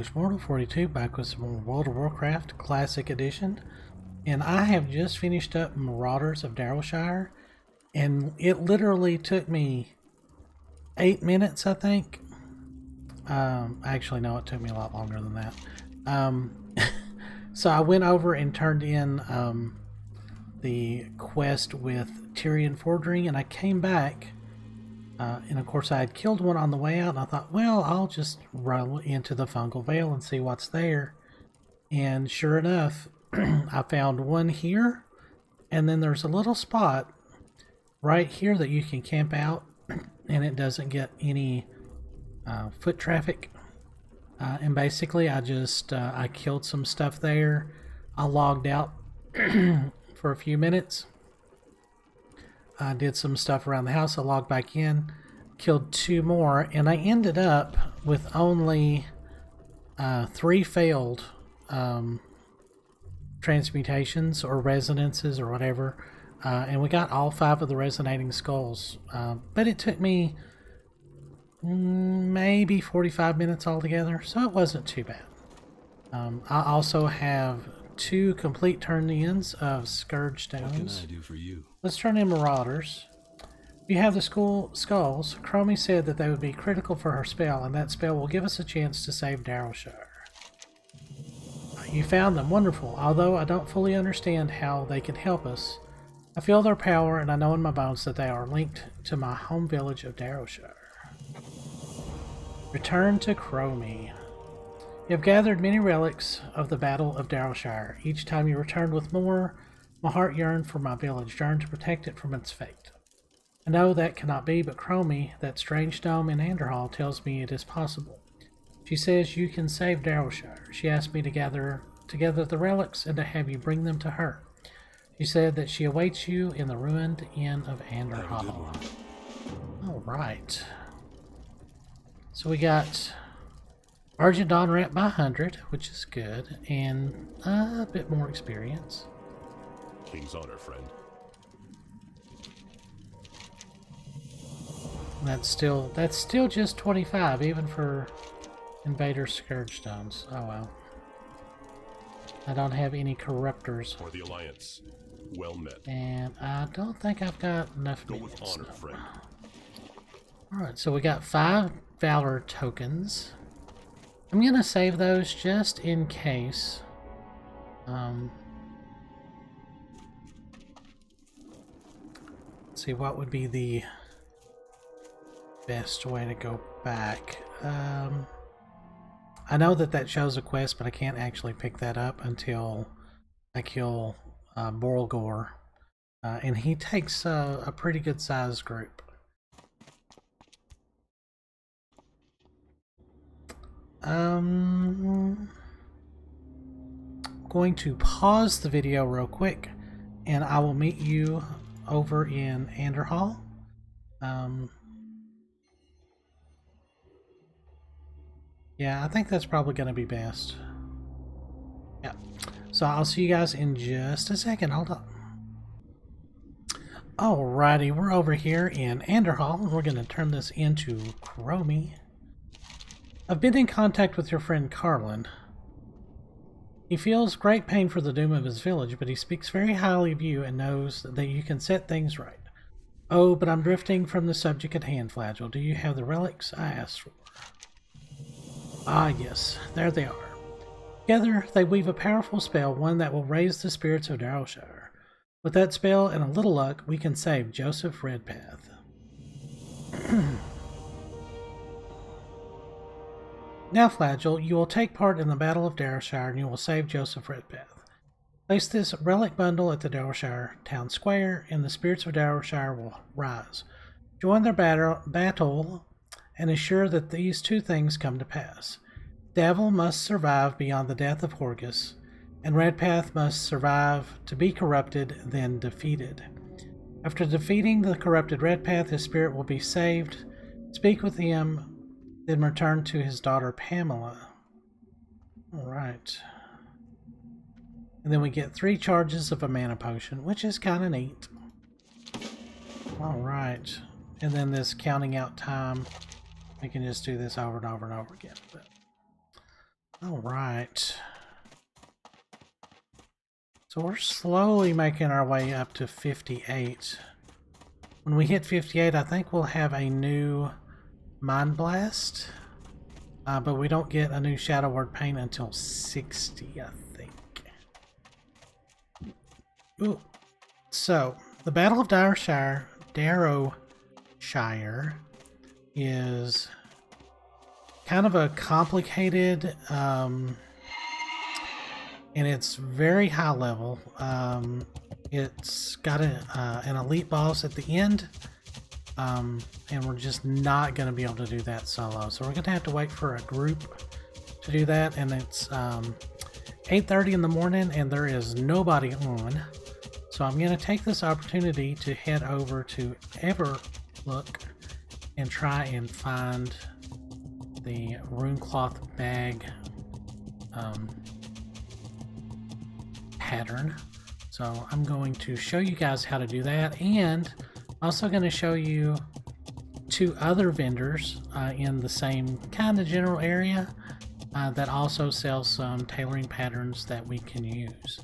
It's Mortal 42 back with some more World of Warcraft Classic Edition, and I have just finished up Marauders of Darrowshire, and it literally took me 8 minutes, I think. Actually, no, it took me a lot longer than that. So I went over and turned in the quest with Tyrion Fordring, and I came back. And of course, I had killed one on the way out, and I thought, well, I'll just run into the Fungal Vale and see what's there. And sure enough, I found one here, and then there's a little spot right here that you can camp out, and it doesn't get any foot traffic. And basically, I killed some stuff there. I logged out for a few minutes. I did some stuff around the house. I logged back in, killed 2 more, and I ended up with only 3 failed transmutations or resonances or whatever. And we got all 5 of the resonating skulls. But it took me maybe 45 minutes altogether, so it wasn't too bad. I also have 2 complete turn-ins of Scourge Stones. What can I do for you? Let's turn in Marauders. You have the skulls. Chromie said that they would be critical for her spell, and that spell will give us a chance to save Darrowshire. You found them. Wonderful. Although I don't fully understand how they can help us, I feel their power, and I know in my bones that they are linked to my home village of Darrowshire. Return to Chromie. You have gathered many relics of the Battle of Darrowshire. Each time you returned with more, my heart yearned for my village, yearned to protect it from its fate. I know that cannot be, but Chromie, that strange gnome in Anderhall, tells me it is possible. She says you can save Darrowshire. She asked me to gather together the relics and to have you bring them to her. She said that she awaits you in the ruined inn of Anderhall. Alright. So we got Argent Dawn Ramp by 100, which is good, and a bit more experience. King's honor, friend. That's still just 25, even for Invader Scourge Stones. Oh well. I don't have any corruptors. For the Alliance. Well met. And I don't think I've got enough Go minutes. with honor, friend. Alright, so we got 5 Valor tokens. I'm gonna save those just in case. Let's see, what would be the best way to go back? I know that shows a quest, but I can't actually pick that up until I kill Borgor. And he takes a pretty good sized group. Going to pause the video real quick, and I will meet you over in Anderhall. Yeah, I think that's probably going to be best. Yeah. So I'll see you guys in just a second. Hold on. Alrighty, we're over here in Anderhall, and we're going to turn this into Chromie. I've been in contact with your friend Carlin. He feels great pain for the doom of his village, but he speaks very highly of you and knows that you can set things right. Oh, but I'm drifting from the subject at hand, Flagell. Do you have the relics I asked for? Ah, yes, there they are. Together, they weave a powerful spell, one that will raise the spirits of Darrowshire. With that spell and a little luck, we can save Joseph Redpath. Now, Flagell, you will take part in the Battle of Darrowshire, and you will save Joseph Redpath. Place this relic bundle at the Darrowshire town square, and the spirits of Darrowshire will rise. Join their battle and assure that these 2 things come to pass. Davil must survive beyond the death of Horgus, and Redpath must survive to be corrupted, then defeated. After defeating the corrupted Redpath, his spirit will be saved. Speak with him, then return to his daughter Pamela. Alright. And then we get 3 charges of a mana potion, which is kind of neat. Alright. And then this counting out time, we can just do this over and over and over again. But All right. So we're slowly making our way up to 58. When we hit 58, I think we'll have a new Mind Blast. But we don't get a new Shadow Word Paint until 60, I think. Ooh. So, the Battle of Darrowshire is kind of a complicated, and it's very high level. It's got an elite boss at the end, and we're just not going to be able to do that solo. So we're going to have to wait for a group to do that, and it's 8:30 in the morning, and there is nobody on. So I'm going to take this opportunity to head over to Everlook and try and find the Runecloth bag pattern. So I'm going to show you guys how to do that, and also going to show you two other vendors in the same kind of general area that also sell some tailoring patterns that we can use.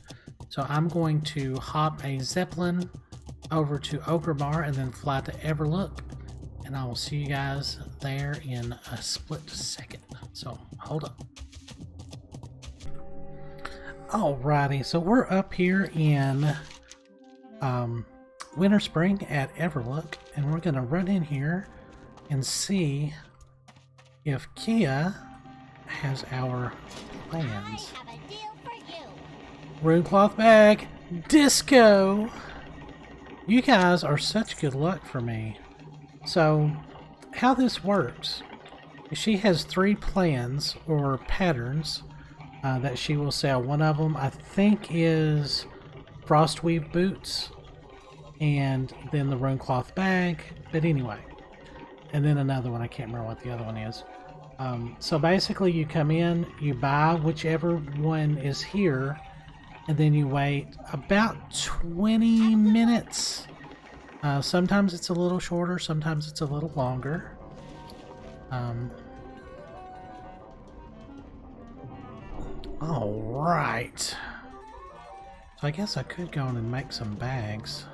So I'm going to hop a Zeppelin over to Ogremar and then fly to Everlook, and I will see you guys there in a split second. So hold up. Alrighty, so we're up here in Winter Spring at Everlook, and we're going to run in here and see if Kia has our plans. I have a deal for you. Runecloth bag, disco. You guys are such good luck for me. So, how this works is she has 3 plans or patterns that she will sell. One of them, I think, is Frostweave boots, and then the Runecloth bag. But anyway, and then another one. I can't remember what the other one is. So basically, you come in, you buy whichever one is here, and then you wait about 20 minutes. Sometimes it's a little shorter, sometimes it's a little longer. All right. So I guess I could go in and make some bags.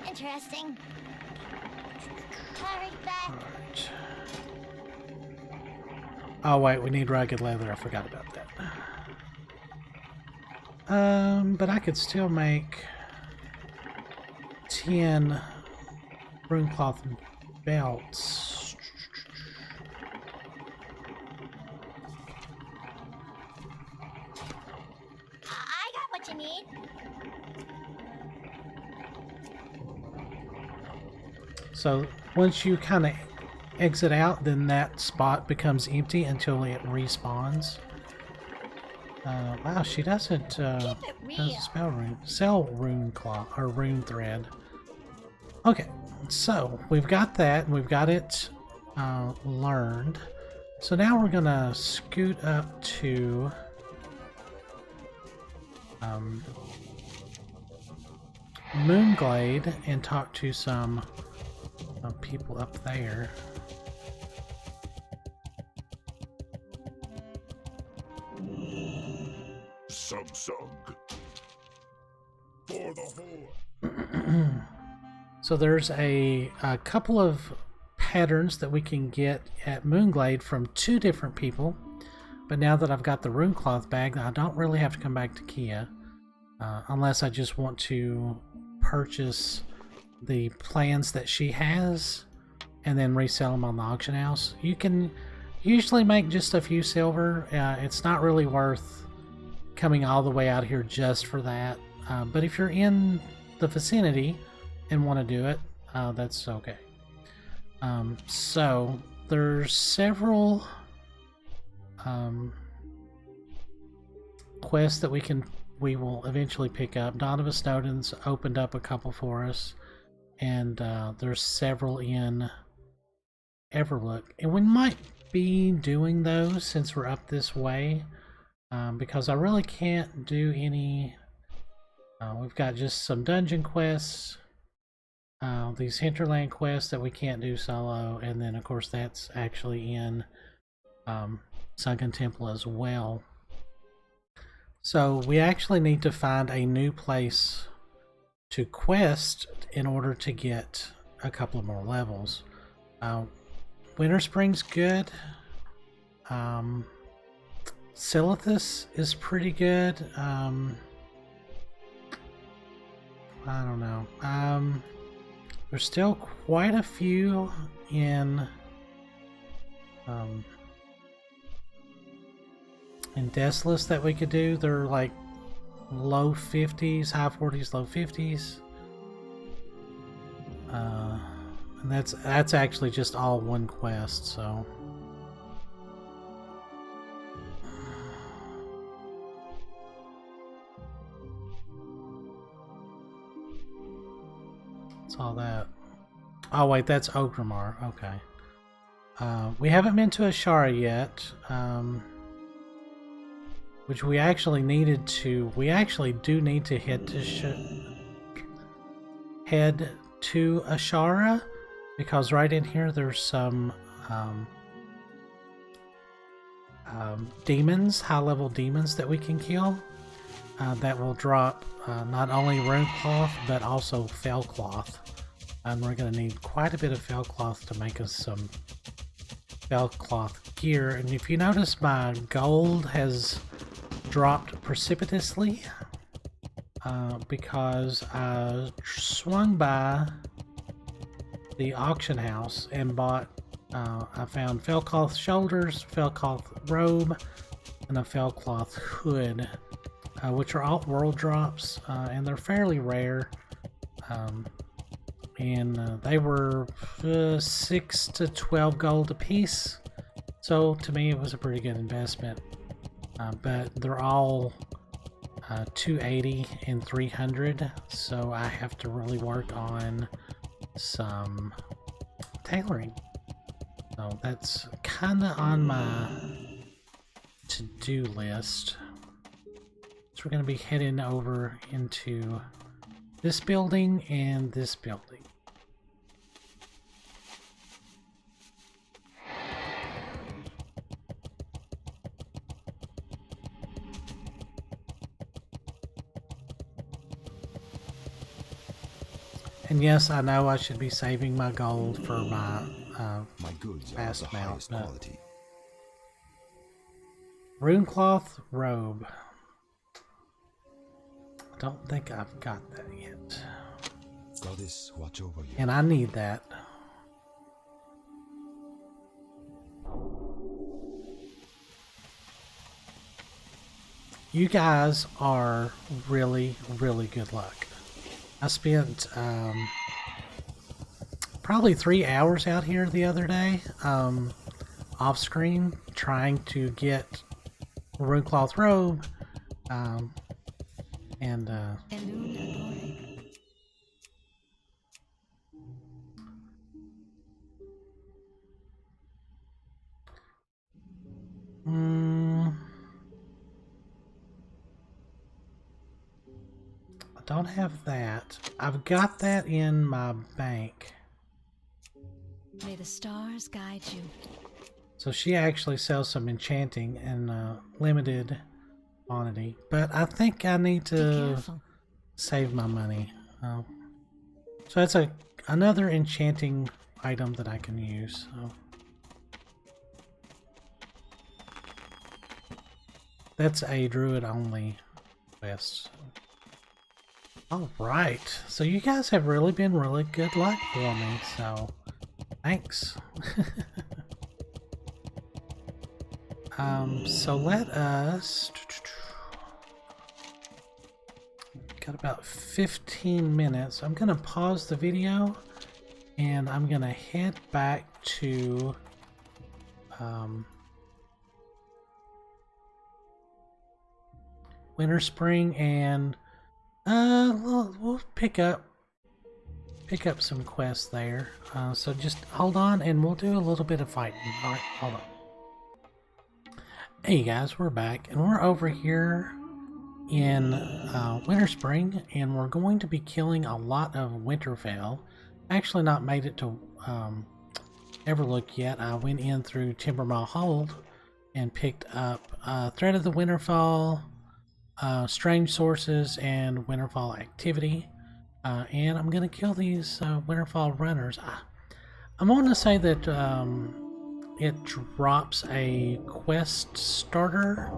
Interesting. Hurry back. All right. Oh wait, we need rugged leather. I forgot about that. But I could still make 10 Runecloth belts. I got what you need. So once you kind of exit out, then that spot becomes empty until it respawns. Wow, she doesn't sell rune cloth or rune thread. Okay, so we've got that, and we've got it learned. So now we're gonna scoot up to Moonglade and talk to some people up there. Samsung. For the whore. So there's a couple of patterns that we can get at Moonglade from 2 different people. But now that I've got the Runecloth bag, I don't really have to come back to Kia. Unless I just want to purchase the plans that she has and then resell them on the auction house. You can usually make just a few silver. It's not really worth coming all the way out here just for that. But if you're in the vicinity and want to do it, that's okay. So there's several quests that we will eventually pick up. Donovan Snowden's opened up a couple for us, and there's several in Everlook, and we might be doing those since we're up this way, because I really can't do any. We've got just some dungeon quests, these hinterland quests that we can't do solo, and then of course that's actually in Sunken Temple as well. So we actually need to find a new place to quest in order to get a couple of more levels. Winter Spring's good. Silithus is pretty good. I don't know. There's still quite a few in Desolus that we could do. They're like low 50s, high 40s, low 50s. And that's actually just all one quest, so. What's all that? Oh wait, that's Ogrimmar. Okay. We haven't been to Ashara yet, which we actually needed to. We actually do need to head to Ashara, because right in here there's some demons, high-level demons that we can kill. That will drop not only rune cloth but also fell cloth, and we're going to need quite a bit of fell cloth to make us some fell cloth gear. And if you notice, my gold has dropped precipitously because I swung by the auction house and bought I found fell cloth shoulders, fell cloth robe, and a fell cloth hood, which are all world drops, and they're fairly rare, and they were 6 to 12 gold a piece, so to me it was a pretty good investment. But they're all 280 and 300, so I have to really work on some tailoring. So that's kind of on my to-do list. So we're going to be heading over into this building and this building. And yes, I know I should be saving my gold for my goods are fast of the mount. highest quality. Rune cloth robe. I don't think I've got that yet. Goddess, watch over you. And I need that. You guys are really, really good luck. I spent probably 3 hours out here the other day, off screen, trying to get a rune cloth robe, and I don't have that. I've got that in my bank. May the stars guide you. So she actually sells some enchanting in limited quantity, but I think I need to save my money. So that's another enchanting item that I can use. So. That's a druid only quest. Alright, so you guys have really been really good luck for me, so thanks. So let us... Got about 15 minutes. I'm going to pause the video and I'm going to head back to Winter Spring, and we'll pick up some quests there. So just hold on and we'll do a little bit of fighting. Alright, hold on. Hey guys, we're back and we're over here in Winter Spring, and we're going to be killing a lot of Winterfell. Actually not made it to Everlook yet. I went in through Timbermaw Hold, and picked up Threat of the Winterfall, Strange Sources, and Winterfall Activity. And I'm going to kill these Winterfall runners. I'm going to say that it drops a quest starter.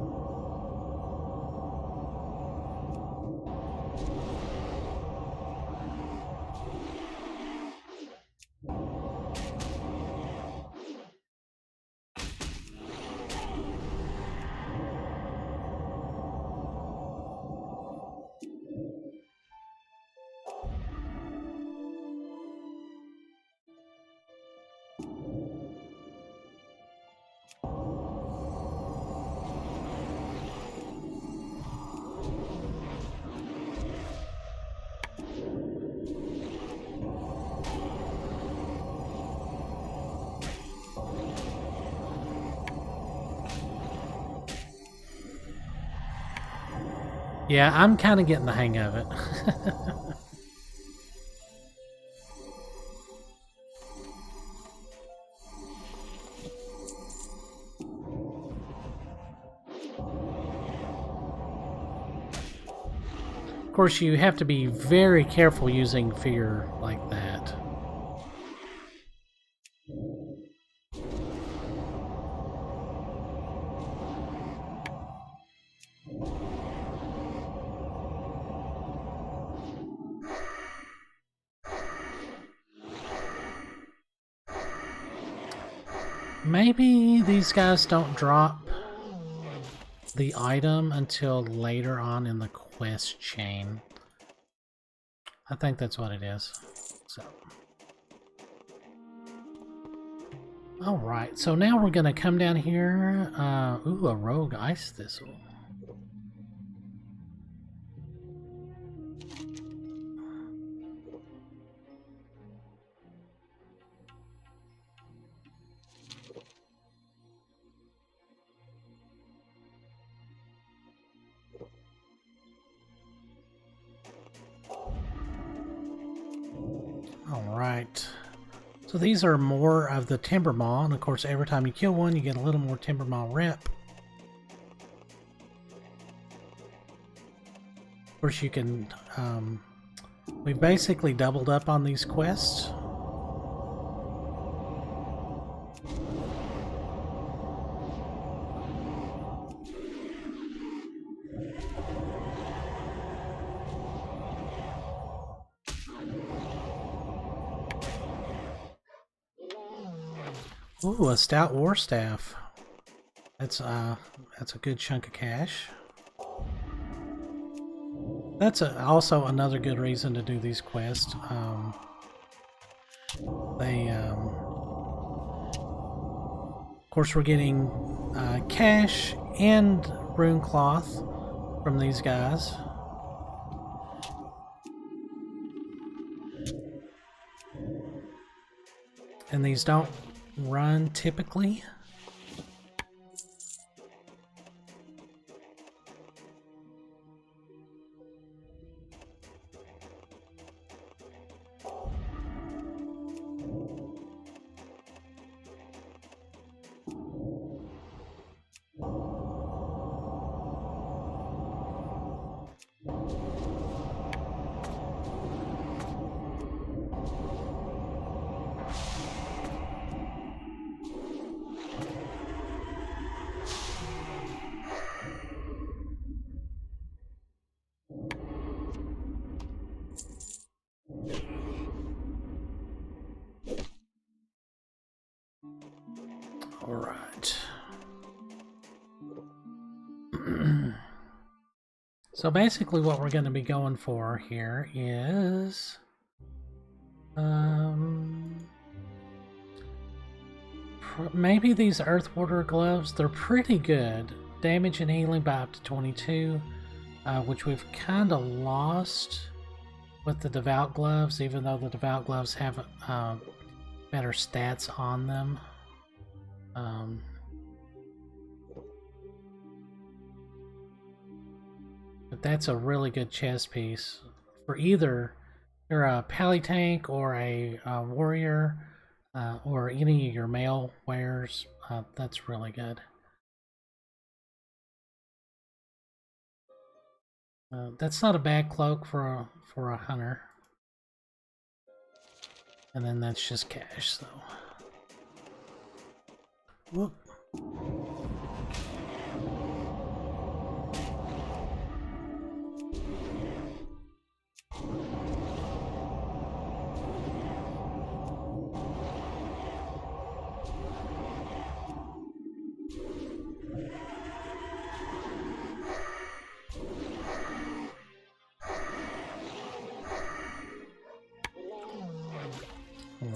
Yeah, I'm kind of getting the hang of it. Of course, you have to be very careful using fear like that. Maybe these guys don't drop the item until later on in the quest chain. I think that's what it is. So, alright, so now we're gonna come down here. Ooh, a rogue ice thistle. Alright. So these are more of the Timbermaw, and of course every time you kill one you get a little more Timbermaw rep. Of course you can, we've basically doubled up on these quests. Ooh, a stout war staff. That's a good chunk of cash. That's also another good reason to do these quests. Of course, we're getting cash and rune cloth from these guys. And these don't run typically. All right. So basically what we're going to be going for here is maybe these Earthwater gloves. They're pretty good. Damage and healing by up to 22, which we've kind of lost with the Devout gloves, even though the Devout gloves have better stats on them. But that's a really good chest piece for either you're a pally tank or a warrior or any of your male wares. That's really good. That's not a bad cloak for a hunter. And then that's just cash, so. Whoop.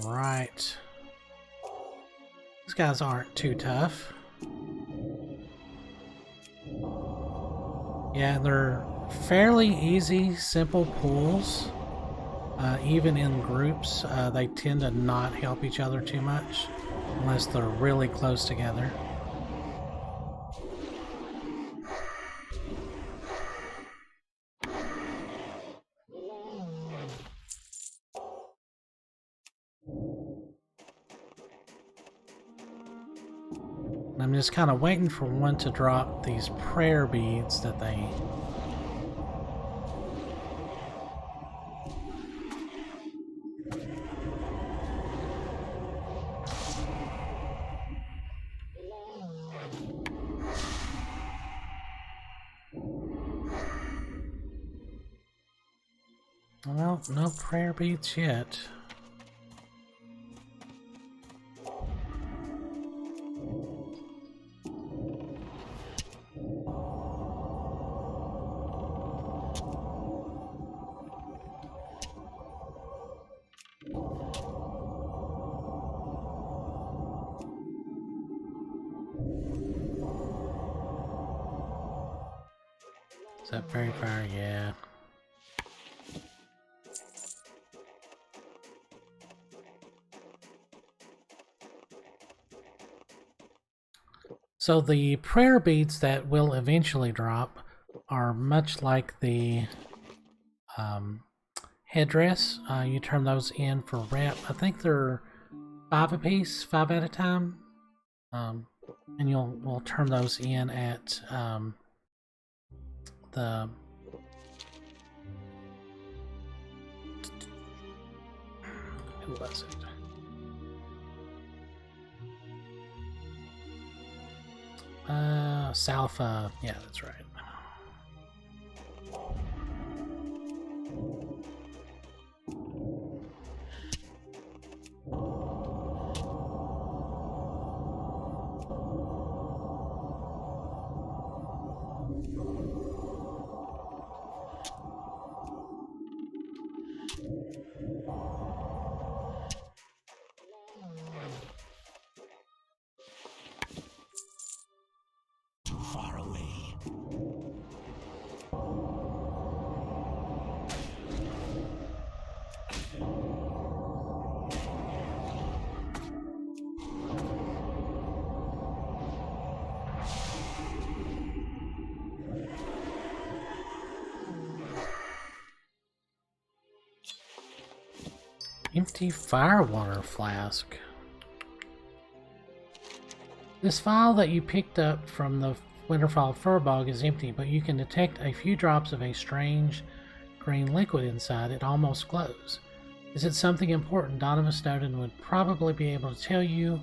Right. These guys aren't too tough. Yeah, they're fairly easy, simple pulls. Even in groups, they tend to not help each other too much unless they're really close together. I'm just kind of waiting for one to drop these prayer beads that they... Well, no prayer beads yet. Is that very far? Yeah. So the prayer beads that will eventually drop are much like the headdress. You turn those in for rep. I think they're 5 a piece, 5 at a time. And we'll turn those in at the who was it? Salfa. Yeah, that's right. Far away. Empty firewater flask. This vial that you picked up from the Winterfall Furbog is empty, but you can detect a few drops of a strange green liquid inside. It almost glows. Is it something important? Donovan Snowden would probably be able to tell you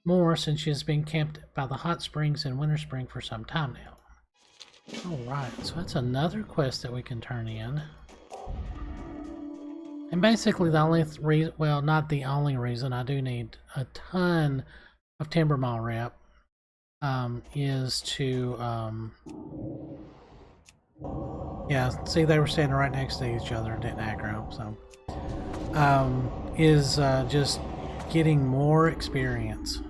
more since she has been camped by the hot springs in Winter Spring for some time now. Alright, so that's another quest that we can turn in. And basically the only reason, well, not the only reason, I do need a ton of Timbermaw rep, is to, yeah, see, they were standing right next to each other and didn't aggro, so, is just getting more experience.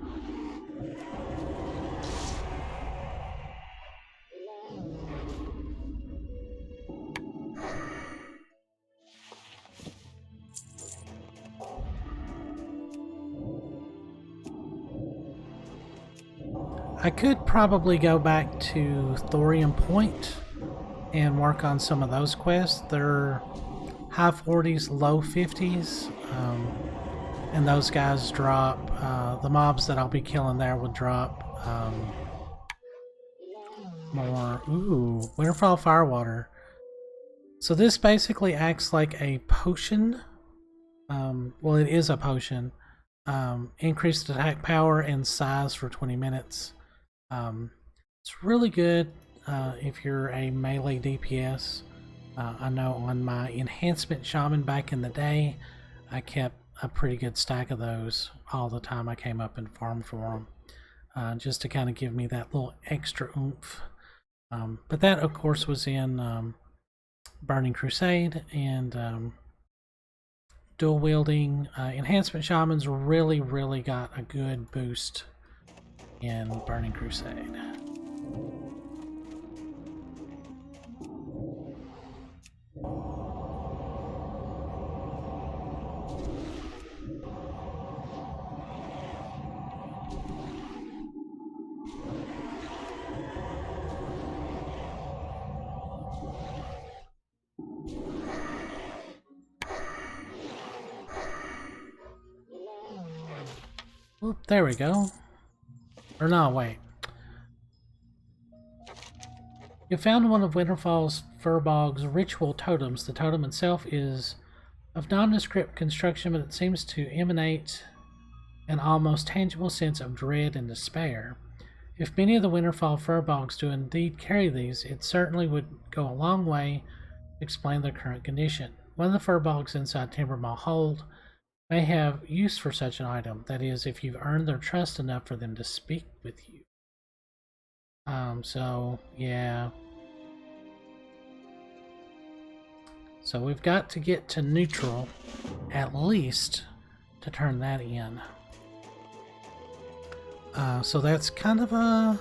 I could probably go back to Thorium Point and work on some of those quests. They're high 40s, low 50s, and those guys drop, the mobs that I'll be killing there would drop more. Ooh, Winterfall Firewater. So this basically acts like a potion. Well, it is a potion. Increased attack power and size for 20 minutes. It's really good if you're a melee DPS. I know on my enhancement shaman back in the day, I kept a pretty good stack of those all the time I came up and farmed for them, just to kind of give me that little extra oomph. But that, of course, was in Burning Crusade, and dual wielding enhancement shamans really got a good boost in Burning Crusade. Oop, there we go. Or no, wait. You found one of Winterfall's Furbog's ritual totems. The totem itself is of nondescript construction, but it seems to emanate an almost tangible sense of dread and despair. If many of the Winterfall Furbogs do indeed carry these, it certainly would go a long way to explain their current condition. One of the Furbogs inside Timbermaw hold may have use for such an item. That is, if you've earned their trust enough for them to speak with you. So, yeah. So we've got to get to neutral, at least, to turn that in. So that's kind of a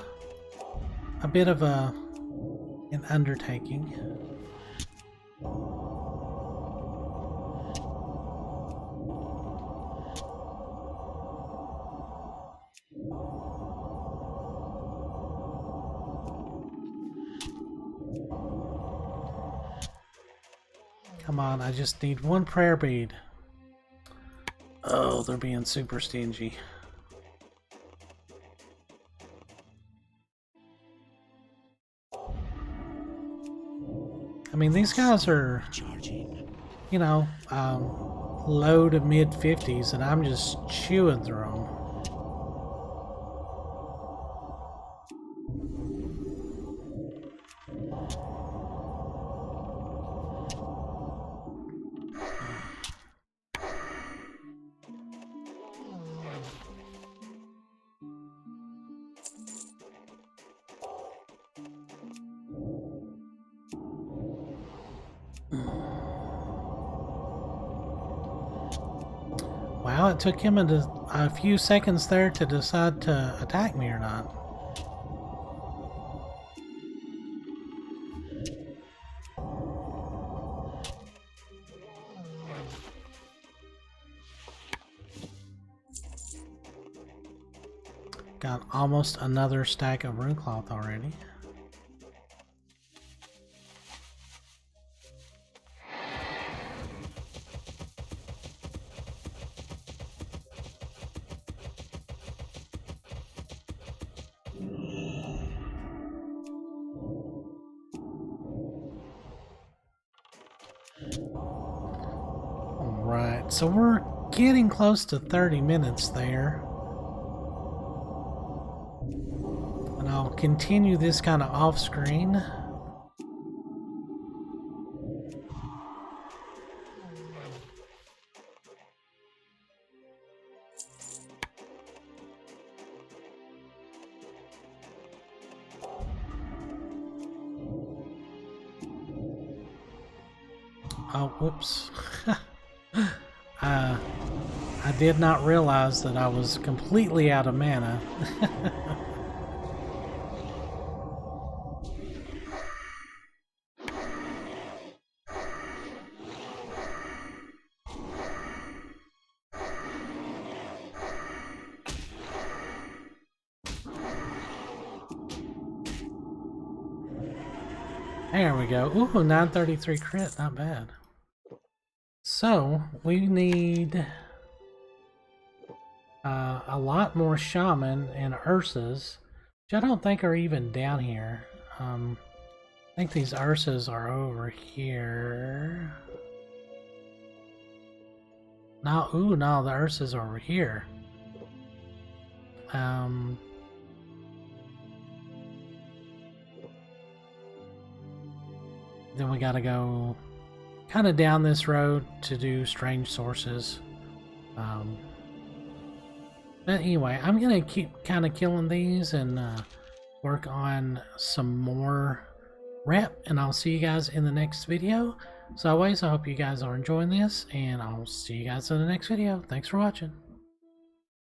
bit of an undertaking. Come on, I just need one prayer bead. Oh, they're being super stingy. I mean, these guys are, you know, low to mid 50s, and I'm just chewing through them. Wow, it took him a few seconds there to decide to attack me or not. Got almost another stack of rune cloth already. Alright, so we're getting close to 30 minutes there. And I'll continue this kind of off screen. Oh, whoops. I did not realize that I was completely out of mana. There we go. Ooh, 933 crit, not bad. So, we need a lot more shaman and Ursas, which I don't think are even down here. I think these Ursas are over here. No, ooh, no, the Ursas are over here. Then we gotta go kind of down this road to do strange sources. But anyway, I'm gonna keep kind of killing these and work on some more rep, and I'll see you guys in the next video. As always, I hope you guys are enjoying this, and I'll see you guys in the next video. Thanks for watching.